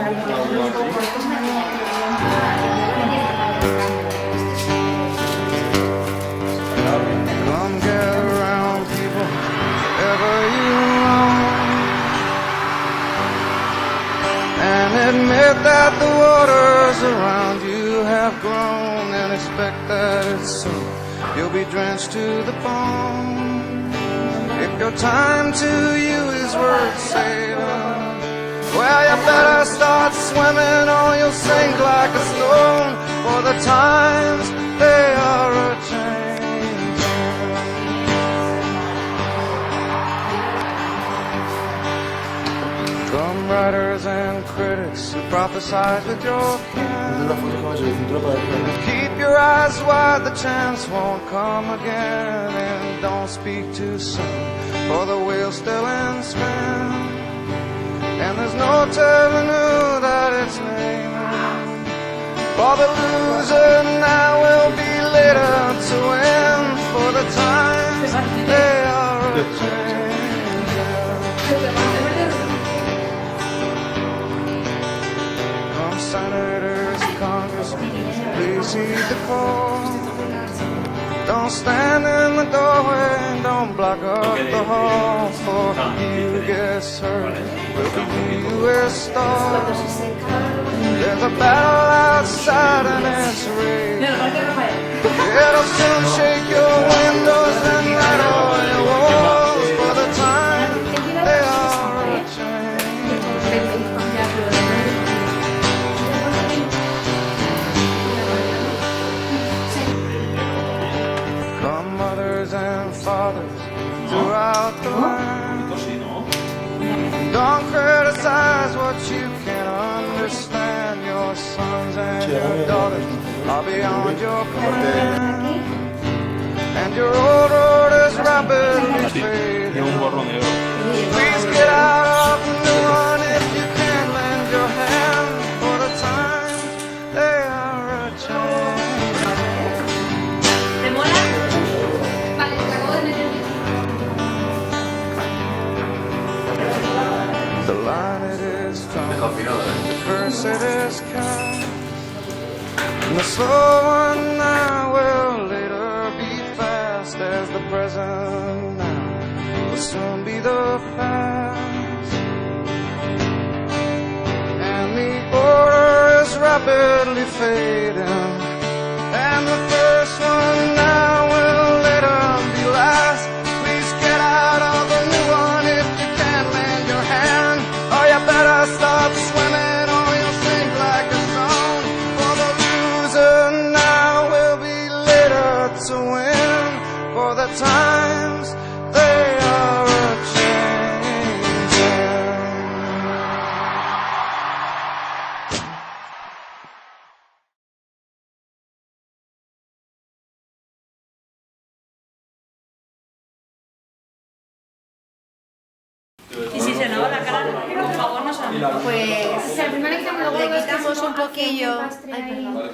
Come gather around, people, wherever you roam, and admit that the waters around you have grown, and expect that it's soon you'll be drenched to the bone. If your time to you is worth saving, well, you better start swimming or you'll sink like a stone, for the times, they are a-changing. Come writers and critics who prophesize with your pen, keep your eyes wide, the chance won't come again. And don't speak too soon, for the wheel's still in spin, and there's no telling who that it's naming. For the loser now will be later to win, for the times, they are a-changing. Come senators, congressmen, please heed the call. Don't stand in the doorway, don't block up the hall, for you gets hurt, will be you is stalled. There's a battle outside and it's raging. It'll soon shake your windows and rattle your walls, for the time, they are a-changing. Come mothers and fathers throughout the land, don't criticize what you can't understand. Your sons and your daughters are beyond your command, and your old road is rapidly fading. Please get out of the new one if you can lend your hand, for the times, they are a-changing. The line it is strong, the curse it is cast, and the slow one now will later be fast, as the present now will soon be the past. And the order is rapidly fading, and the first one now will later be last. Please get out of the new one if you can lend your hand, or you better stop swimming or you'll sink like a stone, for the loser now will be later to win, for the times, they are a-changing. Y si se lava la cara, por favor, no se la Pues le quitamos un poquillo. Ay, perdón.